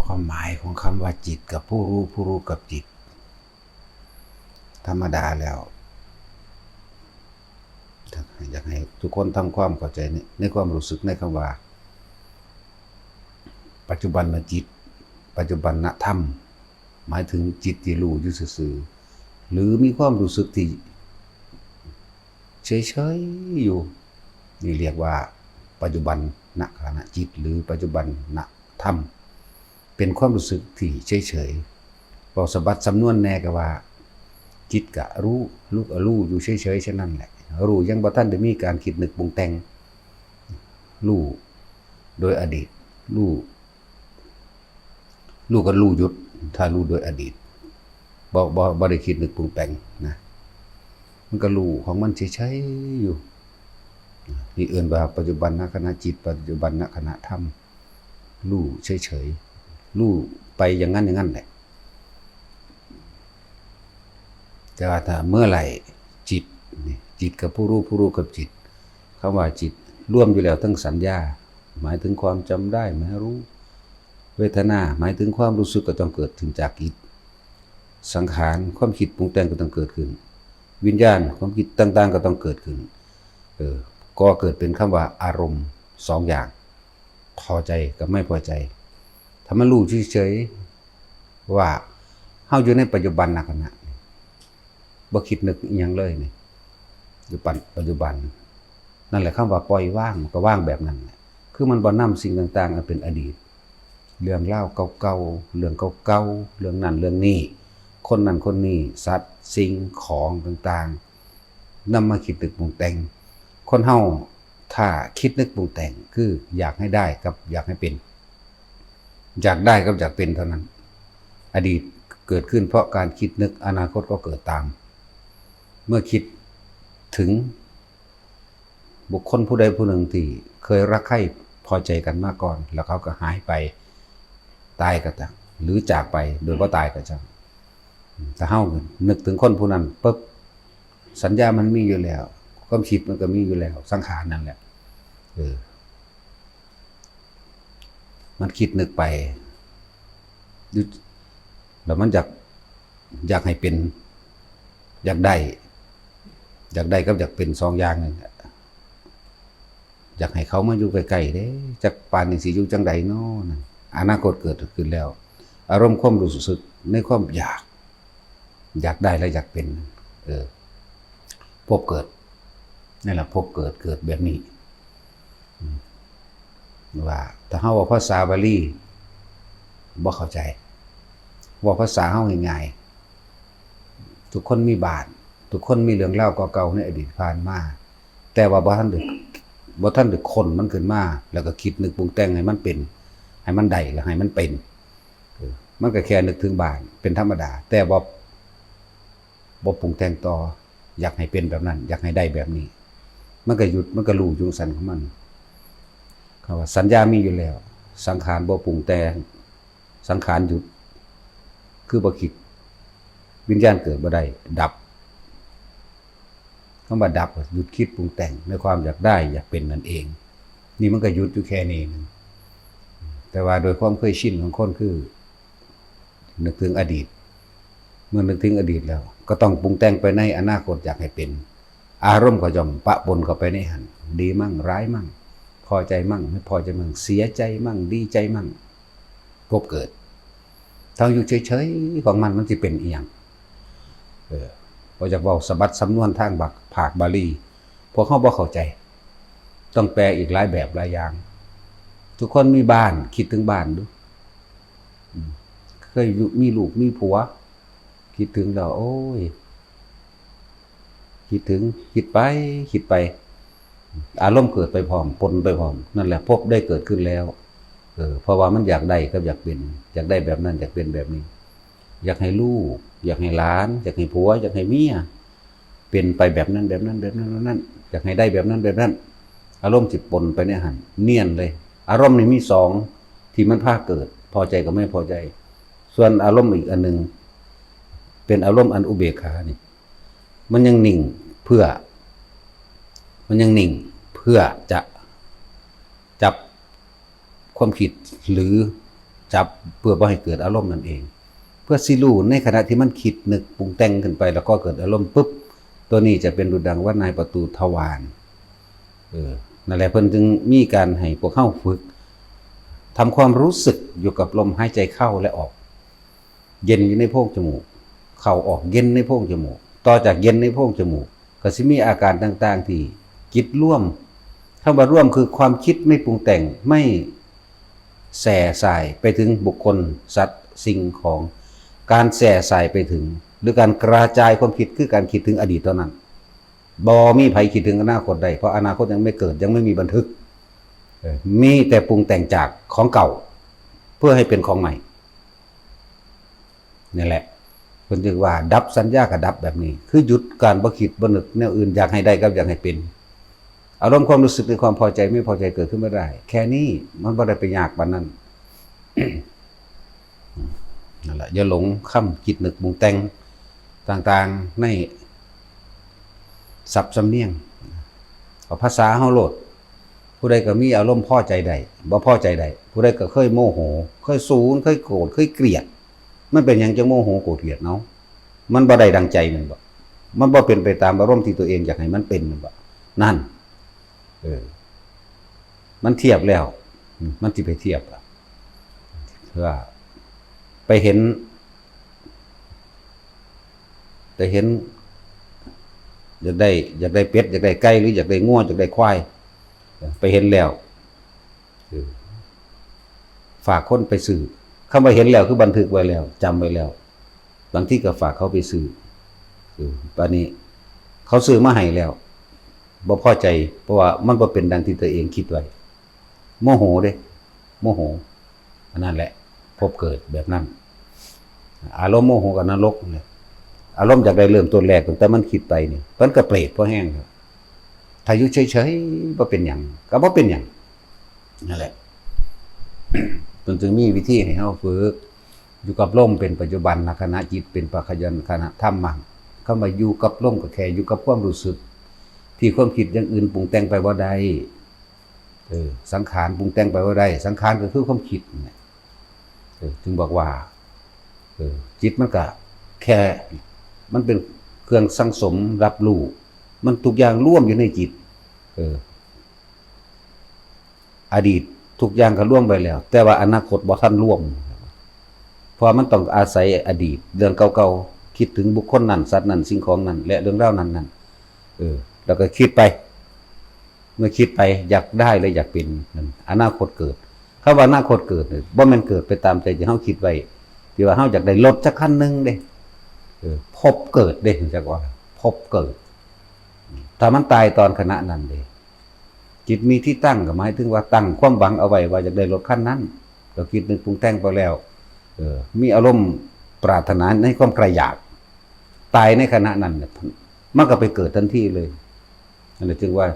ความหมายของคำว่าจิตกับผู้รู้ผู้รู้กับจิตธรรมดาแล้วอยากให้ทุกคนทำความเข้าใจในความรู้สึกในคำว่าปัจจุบันจิตปัจจุบันธรรมหมายถึงจิตที่รู้อยู่ซื่อๆหรือมีความรู้สึกที่เฉยๆอยู่นี่เรียกว่าปัจจุบันขณะจิตหรือปัจจุบันธรรมเป็นความรู้สึกที่เฉยๆบอกสบัดสำนวนแน่ก็ว่าจิตกะรู้ลูกรู้อยู่เฉยๆเช่นนั้นแหละรู้ยังบ่ทันได้มีการคิดนึกปรุงแต่งรู้โดยอดีตรู้ก็รู้หยุดถ้ารู้โดยอดีตบ่ได้คิดนึกปรุงแต่งนะมันก็รู้ของมันเฉยๆอยู่นี่เอื่นว่าปัจจุบันขณะจิตปัจจุบันขณะธรรมรู้เฉยๆรู้ไปอย่างนั้นแหละแต่ว่าถ้าเมื่อไหร่จิตกับผู้รู้กับจิตคำว่าจิตร่วมอยู่แล้วทั้งสัญญาหมายถึงความจำได้หมายรู้เวทนาหมายถึงความรู้สึกก็ต้องเกิดถึงจากจิตสังขารความคิดปรุงแต่งก็ต้องเกิดขึ้นวิญญาณความคิดต่างๆก็ต้องเกิดขึ้นก็เกิดเป็นคำว่าอารมณ์สองอย่างพอใจกับไม่พอใจถ้ามันรู้เฉยๆว่าเฮาอยู่ในปัจจุบันขณะบ่คิดนึกอีหยังเลยนี่อยู่ปัจจุบันนั่นแหละคำว่าปล่อยว่างมันก็ว่างแบบนั้นแหละคือมันบ่นำสิ่งต่างๆอันเป็นอดีตเรื่องเล่าเก่าๆเรื่องเก่าๆเรื่องนั้นเรื่องนี้คนนั้นคนนี้สัตว์สิ่งของต่างๆนำมาคิดนึกปรุงแต่งคนเฮาถ้าคิดนึกปรุงแต่งคืออยากให้ได้กับอยากให้เป็นอยากได้กับอยากเป็นเท่านั้นอดีตเกิดขึ้นเพราะการคิดนึกอนาคตก็เกิดตามเมื่อคิดถึงบุคคลผู้ใดผู้หนึ่งที่เคยรักใคร่พอใจกันมาก่อนแล้วเขาก็หายไปตายก็จังหรือจากไปโดยบ่ตายก็จังถ้าเฮานึกถึงคนผู้นั้นปุ๊บสัญญามันมีอยู่แล้วความคิดมันก็มีอยู่แล้วสังขารนั่นแหละมันคิดนึกไปแล้วมันอยากให้เป็นอยากได้กับอยากเป็นสองอย่างนึงอยากให้เขามาอยู่ใกล้ๆเด้จักปานนี้สิอยู่จังใดน้อนั่นอนาคตเกิดขึ้นแล้วอารมณ์ความรู้สึกในความอยากได้และอยากเป็นพบเกิดนั่นแหละพบเกิดแบบนี้ว่าถ้าเฮาว่าภาษาบาลีบ่เข้าใจว่าภาษาเฮาง่ายๆทุกคนมีบ้านทุกคนมีเรื่องเล่าเก่าๆในอดีตผ่านมาแต่ว่าบ่ทันได้คนมันขึ้นมาแล้วก็คิดนึกปรุงแต่งให้มันเป็นให้มันได้แล้วให้มันเป็นมันก็แค่นึกถึงบ้านเป็นธรรมดาแต่บ่ปรุงแต่งต่ออยากให้เป็นแบบนั้นอยากให้ได้แบบนี้มันก็หยุดมันก็รู้อยู่สันของมันคำว่าสัญญามีอยู่แล้วสังขารบ่ปรุงแต่งสังขารหยุดคือบ่คิดวิญญาณเกิดบ่ได้ดับคำว่าดับหยุดคิดปรุงแต่งในความอยากได้อยากเป็นนั่นเองนี่มันก็หยุดอยู่แค่นี้นึงแต่ว่าโดยความเคยชินของคนคือนึกถึงอดีตเมื่อนึกถึงอดีตแล้วก็ต้องปรุงแต่งไปในอนาคตอยากให้เป็นอารมณ์ก็ย่อมปะปนเข้าไปในหันดีมั่งร้ายมั่งพอใจมั่งไม่พอใจมั่งเสียใจมั่งดีใจมั่งพบเกิดถ้าอยู่เฉยๆของมันสิเป็นอีหยังพอจะบอกสบัดสำนวนทางภาคบาลีพวกเขาบ่เข้าใจต้องแปลอีกหลายแบบหลายอย่างทุกคนมีบ้านคิดถึงบ้านดูเคยมีลูกมีผัวคิดถึงแล้วโอ้ยคิดไปอารมณ์เกิดไปพร้อมปนไปพร้อมนั่นแหละพบได้เกิดขึ้นแล้วเพราะว่ามันอยากได้กับอยากเป็นอยากได้แบบนั้นอยากเป็นแบบนี้อยากให้ลูกอยากให้หลานอยากให้ผัวอยากให้เมียเป็นไปแบบนั้นอยากให้ได้แบบนั้นอารมณ์จิตปนไปในหันเนียนเลยอารมณ์นี้มีสองที่มันพาเกิดพอใจกับไม่พอใจส่วนอารมณ์อีกอันนึงเป็นอารมณ์อันอุเบกขานี่มันยังนิ่งเพื่อจะจับความคิดหรือจ จับเพื่อบ่ให้เกิดอารมณ์นั่นเองเพื่อสิรู้ในขณะที่มันคิดนึกปรุงแต่งขึ้นไปแล้วก็เกิดอารมณ์ปุ๊บตัวนี้จะเป็นดุจดังว่านายประตูทวารนั่นแหละเพิ่นจึงมีการให้พวกเฮาฝึกทำความรู้สึกอยู่กับลมหายใจเข้าและออกเย็นอยู่ในโพรงจมูกเข้าออกเย็นในโพรงจมูกต่อจากเย็นในโพรงจมูกก็สิมีอาการต่างๆที่จิตร่วมคำว่าร่วมคือความคิดไม่ปรุงแต่งไม่แส่สายไปถึงบุคคลสัตว์สิ่งของการแส่สายไปถึงหรือการกระจายความคิดคือการคิดถึงอดีตเท่านั้นบ่มีไผคิดถึงอนาคตใดเพราะอนาคตยังไม่เกิดยังไม่มีบันทึกมีแต่ปรุงแต่งจากของเก่าเพื่อให้เป็นของใหม่นี่แหละเพิ่นเรียกว่าดับสัญญากับดับแบบนี้คือหยุดการบ่คิดบ่นึกแนวอื่นอยากให้ได้กับอยากให้เป็นอารมณ์ความรู้สึกหรือความพอใจไม่พอใจเกิดขึ้นไม่ได้แค่นี้มันบ่ได้ไปยากปานนั้น นั่นแหละอย่าหลงค่ำคิดนึกปรุงแต่งต่างๆในศัพท์สำเนียงเอาภาษาเฮาโลดผู้ใดก็มีอารมณ์พอใจใดบ่พอใจใดผู้ใดก็เคยโมโหเคยสูญเคยโกรธเคยเกลียดมันเป็นหยังจังโมโหโกรธเกลียดเนาะมันบ่ได้ดังใจมันบ่มันบ่เป็นไปตามอารมณ์ที่ตัวเองอยากให้มันเป็นมันบ่นั่นมันเทียบแล้วมันสิไปเทียบเพื่อไปเห็นอยากได้เป็ดอยากได้ไก่หรืออยากได้งัวอยากได้ควายไปเห็นแล้วฝากคนไปซื้อคำว่าเห็นแล้วคือบันทึกไว้แล้วจำไว้แล้วบางที่ก็ฝากเขาไปซื้อป่านนี้เขาซื้อมาให้แล้วบ่พอใจเพราะว่ามันบ่เป็นดังที่ตัวเองคิดไว้โมโหเด้โมโหอันนั้นแหละพบเกิดแบบนั้นอารมณ์โมโหกับนรกเนี่ยอารมณ์จากได้เริ่มต้นแรกตั้งแต่มันคิดไปนี่มันก็เปรตพอแห้งครับถ้าอยู่เฉยๆบ่เป็นหยังก็บ่เป็นหยังนั่นแหละ มันจึงมีวิธีให้เฮาฝึกอยู่กับลมเป็นปัจจุบันขณะจิตเป็นปัจจุบันขณะธรรมมั่งเข้ามาอยู่กับลมก็แค่อยู่กับความรู้สึกที่ความคิดอย่างอื่นปรุงแต่งไปบ่ได้สังขารปรุงแต่งไปบ่ได้สังขารก็คือความคิดเนี่ยจึงบอกว่าจิตมันก็แค่มันเป็นเครื่องสังสมรับรู้มันทุกอย่างร่วมอยู่ในจิตอดีตทุกอย่างก็ร่วมไปแล้วแต่ว่าอนาคตบ่ทันร่วมเพราะมันต้องอาศัยอดีตเรื่องเก่าๆคิดถึงบุคคลนั้นสัตว์นั้นสิ่งของนั้นและเรื่องราวนั้นแล้วก็คิดไปเมื่อคิดไปอยากได้และอยากเป็นอนาคตเกิดคำว่าอนาคตเกิดบ่แม่นเกิดไปตามใจที่เฮาคิดไว้ที่ว่าเฮาอยากได้รถจักคันนึงเด้พบเกิดเด้จักว่าพบเกิดถ้ามันตายตอนขณะนั้นเด้จิตมีที่ตั้งก็หมายถึงว่าตั้งความหวังเอาไว้ว่าอยากได้รถคันนั้นเราคิดนึกปรุงแต่งไปแล้วมีอารมณ์ปรารถนาในความใคร่อยากตายในขณะนั้นมันก็ไปเกิดทันทีเลยนั่นแหละจึงว่า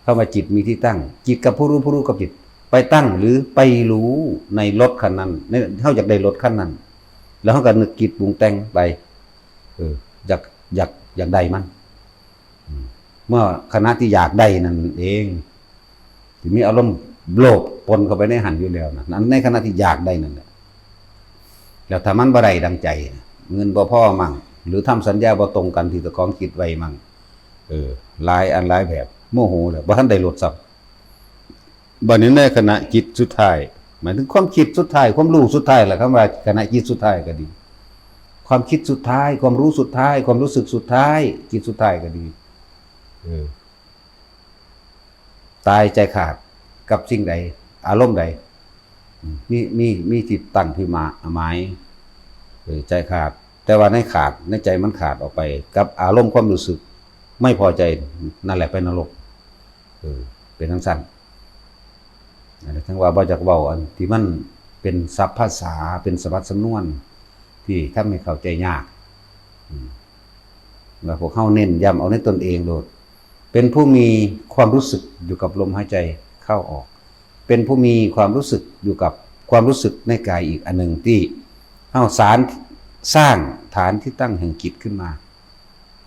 เข้ามาจิตมีที่ตั้งจิตกับผู้รู้กับจิตไปตั้งหรือไปรู้ในรถคันนั้นเฮาอยากได้รถคันนั้นแล้วเฮาก็นึกคิดปรุงแต่งไปอยากได้มันเมื่อขณะที่อยากได้นั่นเองที่มีอารมณ์โลภปนเข้าไปในหันอยู่แล้วนั้นในขณะที่อยากได้นั่นแหละแล้วถ้ามันบ่ได้ดังใจเงินบ่พอมั่งหรือทำสัญญาบ่ตรงกันที่ตะกองคิดไว้มั่งหลายอันหลายแบบโมโหแล้วบ่ทันได้ลดซับบัดนี้ในขณะจิตสุดท้ายหมายถึงความคิดสุดท้ายความรู้สุดท้ายแหละคำว่าขณะจิตสุดท้ายก็ดีความคิดสุดท้ายความรู้สุดท้ายความรู้สึกสุดท้ายจิตสุดท้ายก็ดีตายใจขาดกับสิ่งใดอารมณ์ใดมีจิตตั้งที่มาหมายใจขาดแต่ว่าในขาดในใจมันขาดออกไปกับอารมณ์ความรู้สึกไม่พอใจนั่นแหละเป็นนรกเป็นทั้งสั้นทั้งว่าบ่จักเว้าอันที่มันเป็นศัพท์ภาษาเป็นสวัสดิ์สำนวนที่ทำให้เข้าใจยากแล้วพวกเฮาเน้นย้ำเอาในตนเองโดดเป็นผู้มีความรู้สึกอยู่กับลมหายใจเข้าออกเป็นผู้มีความรู้สึกอยู่กับความรู้สึกในกายอีกอันหนึ่งที่เฮาสร้างฐานที่ตั้งแห่งจิตขึ้นมา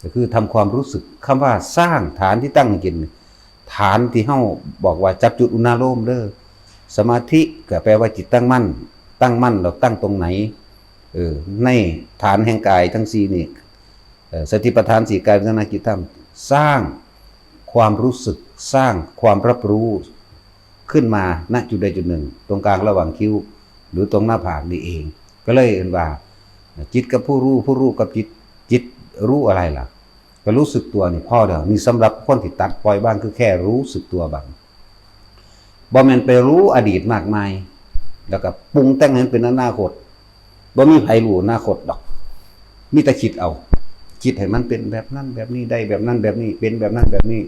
ก็คือทำความรู้สึกคำว่าสร้างฐานที่ตั้งแห่งจิตฐานที่เฮาบอกว่าจับจุดอุณาโลมเด้อสมาธิก็แปลว่าจิตตั้งมั่น ตั้งมั่นเราตั้งตรงไหนในฐานแห่งกายทั้งสี่นี่สติปัฏฐานสี่กายเวทนาจิตธรรมสร้างความรู้สึกสร้างความรับรู้ขึ้นมาณจุดใดจุดหนึ่งตรงกลางระหว่างคิ้วหรือตรงหน้าผากนี่เองก็เลยเห็นว่าจิตกับผู้รู้กับจิตรู้อะไรล่ะก็รู้สึกตัวนี่พ่อเดี๋ยวนี่สำหรับคนที่ตัดปล่อยบ้างคือแค่รู้สึกตัวบ้างบ่แม่นไปรู้อดีตมากมายแล้วก็ปรุงแต่งให้เป็นอนาคตบ่มีไผรู้อนาคตดอกมีแต่คิดเอาคิดให้มันเป็นแบบนั้นแบบนี้ได้แบบนั้นแบบนี้เป็นแบบนั้นแบบนี้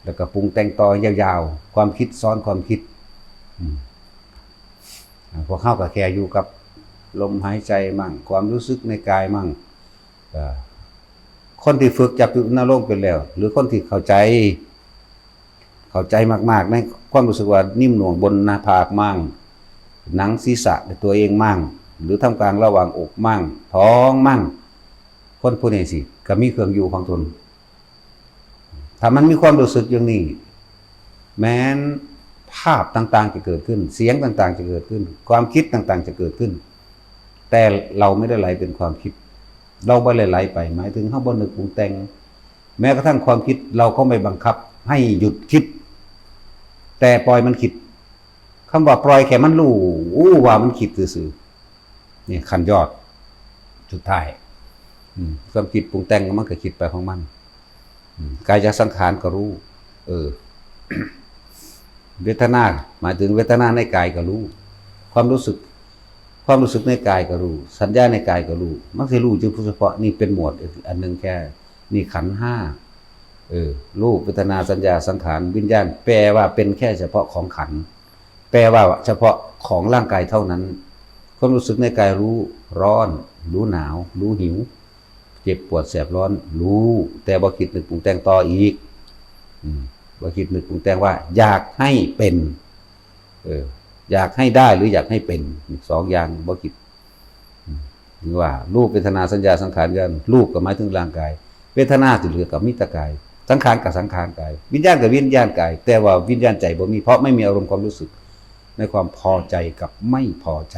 แล้วก็ปรุงแต่งต่อยาวๆความคิดซ้อนความคิดพวกเข้ากับแค่อยู่กับลมหายใจมั่งความรู้สึกในกายมั่งคนที่ฝึกจับจุดนรกเป็นแล้วหรือคนที่เข้าใจมากๆในความรู้สึกว่านิ่มหน่วงบนหน้าผากมั่งหนังศีรษะในตัวเองมั่งหรือท่ามกลางระหว่างอกมั่งท้องมั่งคนผู้นี้สิก็มีเครื่องอยู่ของตนถ้ามันมีความรู้สึกอย่างนี้แม้นภาพต่างๆจะเกิดขึ้นเสียงต่างๆจะเกิดขึ้นความคิดต่างๆจะเกิดขึ้นแต่เราไม่ได้ไหลเป็นความคิดเราไม่ได้ไหลไปหมายถึงเฮาบ่นึกปรุงแต่งแม้กระทั่งความคิดเราก็ไม่บังคับให้หยุดคิดแต่ปล่อยมันคิดคำว่าปล่อยแค่มันรู้ว่ามันคิดซื่อๆนี่ขั้นยอดสุดท้ายความคิดปรุงแต่งมันก็คิดไปของมันกายสังขารก็รู้เวทนาหมายถึงเวทนาในกายก็รู้ความรู้สึกในกายก็รู้สัญญาในกายก็รู้มันสิรู้เฉพาะนี่เป็นหมวดอันนึงแค่นี่ขันธ์ห้ารูปเวทนาสัญญาสังขารวิญญาณแปลว่าเป็นแค่เฉพาะของขันธ์แปลว่าเฉพาะของร่างกายเท่านั้นความรู้สึกในกายรู้ร้อนรู้หนาวรู้หิวเจ็บปวดแสบร้อนรู้แต่บ่คิดนึกปรุงแต่งต่ออีกบ่คิดนึกปรุงแต่งว่าอยากให้เป็นอยากให้ได้หรืออยากให้เป็นสองอย่างบ่คิดหรือว่ารูปเวทนาสัญญาสังขารกันรูปก็หมายถึงร่างกายเวทนาที่เหลือกับมิตรกายสังขารกับสังขารกายวิญญาณกับวิญญาณกายแต่ว่าวิญญาณใจบ่มีเพราะไม่มีอารมณ์ความรู้สึกในความพอใจกับไม่พอใจ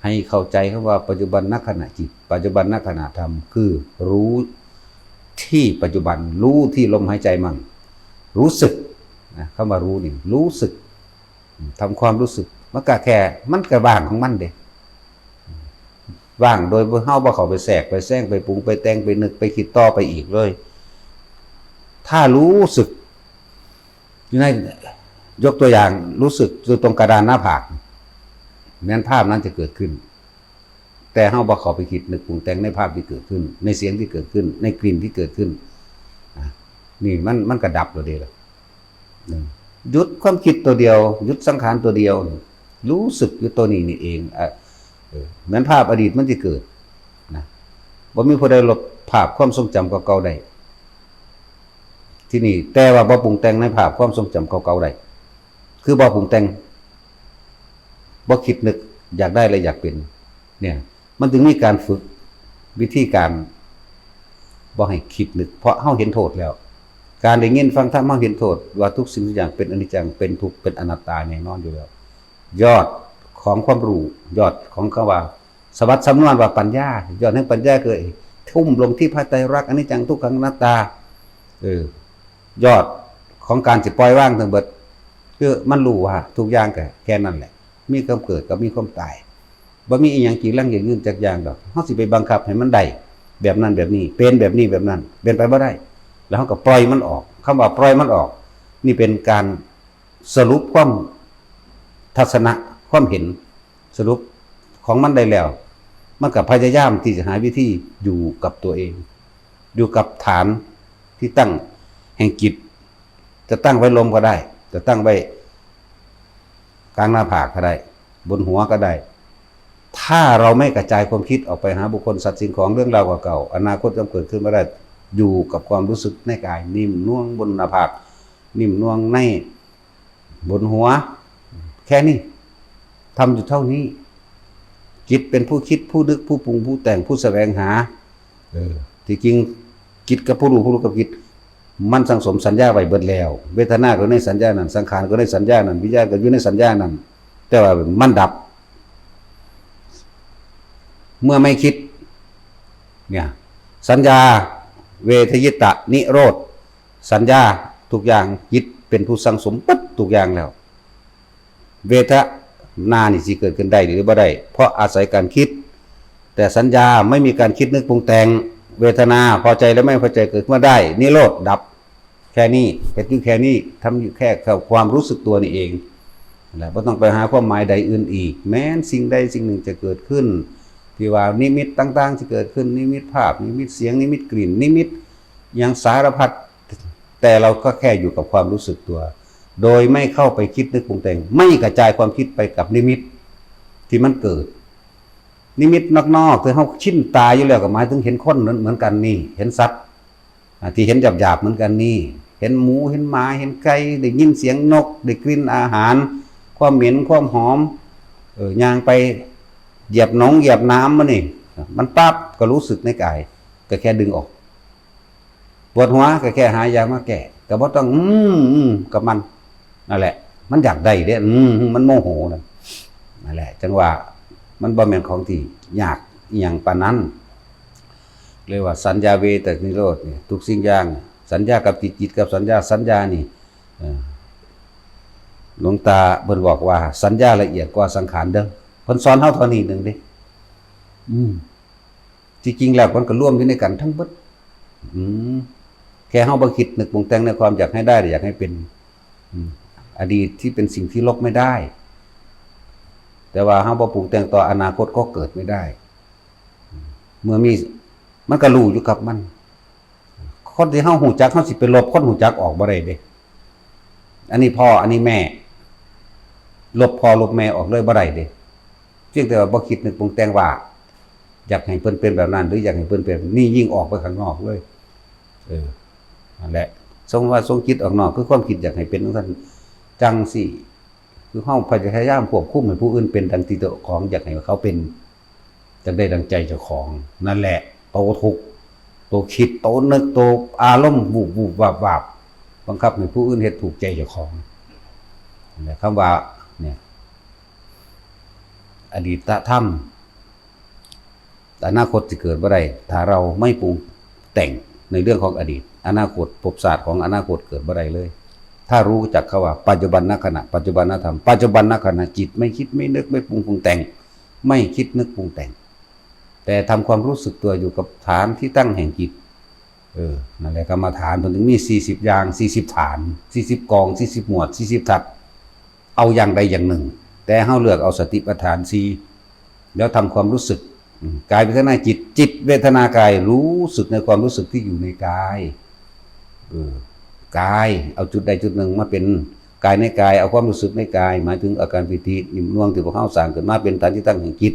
ให้เข้าใจคำว่าปัจจุบันณขณะจิตปัจจุบันณขณะธรรมคือรู้ที่ปัจจุบันรู้ที่ลมหายใจมั่งรู้สึกนะคำว่ารู้นี่รู้สึกทำความรู้สึกมันก็แค่มันก็ว่างของมันเด้ว่างโดยเฮาบ่เข้าไปแทรกไปแซงไปปรุงไปแต่งไปนึกไปคิดต่อไปอีกเลยถ้ารู้สึกอยู่ในยกตัวอย่างรู้สึกอยู่ตรงกระดานหน้าผากแม้นภาพนั้นจะเกิดขึ้นแต่เฮาบ่เข้าไปคิดนึกปรุงแต่งในภาพที่เกิดขึ้นในเสียงที่เกิดขึ้นในกลิ่นที่เกิดขึ้นนี่มันก็ดับแล้วเด้ล่ะหยุดความคิดตัวเดียวหยุดสังขารตัวเดียวรู้สึกอยู่ตัวนี้นี่เองเหมือนภาพอดีตมันจะเกิดนะบ่มีผู้ใดลบภาพความทรงจำเก่าๆได้ที่นี่แต่ว่าบ่ปรุงแต่งในภาพความทรงจำเก่าๆได้คือบ่ปรุงแต่งบ่คิดนึกอยากได้และอยากเป็นเนี่ยมันถึงมีการฝึกวิธีการบ่ให้คิดนึกเพราะเฮาเห็นโทษแล้วการได้ยินฟังธรรมเฮาเห็นโทษว่าทุกสิ่งทุกอย่างเป็นอนิจจังเป็นทุกข์เป็นอนัตตาแน่นอนอยู่แล้วยอดของความรู้ยอดของคำว่าสวัสดิ์สำนวนว่าปัญญายอดแห่งปัญญาคือทุ่มลงที่พระไตรลักษณ์อนิจจังทุกขังอนัตตายอดของการสิปล่อยวางทั้งหมดคือมันรู้ว่าทุกอย่างก็แค่นั้นแหละมีความเกิดกับมีความตายบ่มีอีหยังกี่ลังอย่างอื่นจักอย่างดอกเฮาสิไปบังคับให้มันได้แบบนั้นแบบนี้เป็นแบบนี้แบบนั้นเป็นไปบ่ได้แล้วเฮาก็ปล่อยมันออกคำว่าปล่อยมันออกนี่เป็นการสรุปความทัศนะความเห็นสรุปของมันได้แล้วมันก็พยายามที่จะหาวิธีอยู่กับตัวเองอยู่กับฐานที่ตั้งแห่งจิตจะตั้งไว้ลมก็ได้จะตั้งไว้กลางหน้าผากก็ได้บนหัวก็ได้ถ้าเราไม่กระจายความคิดออกไปหาบุคคลสัตว์สิ่งของเรื่องราวเก่าๆอนาคตจะเกิดขึ้นไม่ได้อยู่กับความรู้สึกในกายนิ่มน่วงบนหน้าผากนิ่มน่วงในบนหัวแค่นี้ทำอยู่เท่านี้จิตเป็นผู้คิดผู้นึกผู้ปรุงผู้แต่งผู้แสวงหาที่จริงจิตกับผู้รู้กับจิตมันสังสมสัญญาไว้เบิดแล้วเวทนาก็ในสัญญานั้นสังขารก็ในสัญญานั้นวิญญาณก็อยู่ในสัญญานั้นแต่ว่ามันดับ เมื่อไม่คิดเนี่ยสัญญาเวทยิตะนิโรธสัญญาทุกอย่างจิตเป็นผู้สังสมปั๊บทุกอย่างแล้วเวทนานี่สิเกิดขึ้นได้หรือบ่ได้เพราะอาศัยการคิดแต่สัญญาไม่มีการคิดนึกปรุงแต่งเวทนาพอใจและไม่พอใจเกิดขึ้นมาได้นิโรธดับแค่นี้เป็นอยู่แค่นี้ทำอยู่แค่ความรู้สึกตัวนี่เองแหละไม่ต้องไปหาความหมายใดอื่นอีกแม้นสิ่งใดสิ่งหนึ่งจะเกิดขึ้นที่ว่านิมิตต่างๆจะเกิดขึ้นนิมิตภาพนิมิตเสียงนิมิตกลิ่นนิมิตอย่างสารพัดแต่เราก็แค่อยู่กับความรู้สึกตัวโดยไม่เข้าไปคิดนึกปรุงแต่งไม่กระจายความคิดไปกับนิมิตที่มันเกิดนิมิตนอกๆคือเขาชินตาอยู่แล้วก็หมายถึงเห็นคนเหมือนกันนี่เห็นสัตว์ที่เห็นหยาบๆเหมือนกันนี่เห็นหมูเห็นหมาเห็นไก่ได้ยินเสียงนกได้กลิ่นอาหารความเหม็นความหอมย่างไปเหยียบหนองเหยียบน้ำมันนี่มันปั๊บก็รู้สึกในกายก็แค่ดึงออกปวดหัวก็แค่หายามาแก้ก็บ่ต้องกับมันนั่นแหละมันอยากได้เด้มันโมโหนั่นแหละจังว่ามันบ่แม่นของที่ยากอีหยังปานนั้นเรียกว่าสัญญาเวทนิโรธนี่ทุกสิ่งอย่างสัญญากับจิตกับสัญญานี่หลวงตาเพิ่นบอกว่าสัญญาละเอียดกว่าสังขารเด้อเพิ่นสอนเฮาเท่านี้นึงเด้จริงๆแล้วมันก็ร่วมอยู่ในกันทั้งเบิดแค่เฮาบ่คิดนึกปรุงแต่งในความอยากให้ได้อยากให้เป็นอดีตที่เป็นสิ่งที่ลบไม่ได้แต่ว่าเฮาบ่ปรุงแต่งต่ออนาคตก็เกิดไม่ได้เมื่อมีมันก็รู้อยู่กับมันคนที่เฮาฮู้จักเฮาสิไปลบคนฮู้จักออกบ่ได้เด้อันนี้พ่ออันนี้แม่ลบพ่อลบแม่ออกเลยบ่ได้เด้เพียงแต่ว่าบ่คิดนึกปรุงแต่งว่าอยากให้เพิ่นเป็นแบบนั้นหรืออยากให้เพิ่นเป็นนี่ยิ่งออกไปข้างนอกเลยนั่นแหละทรงคิดออกนอกคือความคิดอยากให้เป็นจังสิคือเฮาพยายามควบคุมให้ผู้อื่นเป็นดังที่เจ้าของอยากให้เขาเป็นจังได้ดังใจเจ้าของนั่นแหละโตทุกโตคิดโตนึกโตอารมณ์วูบวาบบังคับให้ผู้อื่นเฮ็ดถูกใจเจ้าของนั่นแหละคำว่าเนี่ยอดีตธรรมอนาคตจะเกิดบ่ได้ถ้าเราไม่ปรุงแต่งในเรื่องของอดีตอนาคตภพศาสตร์ของอนาคตเกิดบ่ได้เลยถ้ารู้จักคำว่าปัจจุบันนขณะปัจจุบันนธรรมปัจจุบันนขณะจิตไม่คิดไม่นึกไม่ปรุงแต่งไม่คิดนึกปรุงแต่งแต่ทำความรู้สึกตัวอยู่กับฐานที่ตั้งแห่งจิตนั่นแหละกรรมฐานมันถึงมี40อย่าง40ฐาน40กอง40หมวด40ทัศเอาอย่างใดอย่างหนึ่งแต่เฮาเลือกเอาสติปัฏฐาน4แล้วทำความรู้สึกกายเวทนาจิตเวทนากายรู้สึกในความรู้สึกที่อยู่ในกายกายเอาจุดใดจุดหนึ่งมาเป็นกายในกายเอาความรู้สึกในกายหมายถึงอาการปิตินิ่มนวลที่พวกเขาสร้างขึ้นมาเป็นฐานที่ตั้งแห่งจิต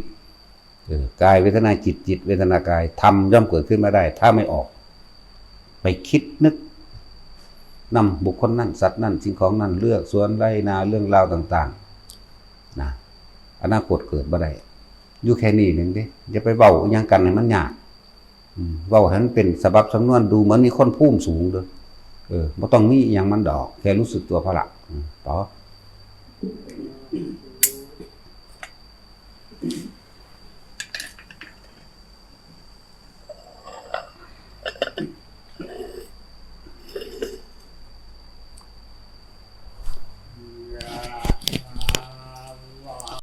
กายเวทนาจิตเวทนากายทำย่อมเกิดขึ้นมาได้ถ้าไม่ออกไปคิดนึกนำบุคคลนั่นสัตว์นั่นสิ่งของนั่นเลือกสวนไร่นาเรื่องราวต่างๆนะอนาคตเกิดบ่ได้อยู่แค่นี้นึงเด้อย่าไปเว้าหยังกันให้มันยากเว้าให้มันเป็นสบับสำนวนดูเหมือนมีคนภูมิสูงเด้อบ่ต้องมีหยังมันดอกแค่รู้สึกตัวพอละต่อ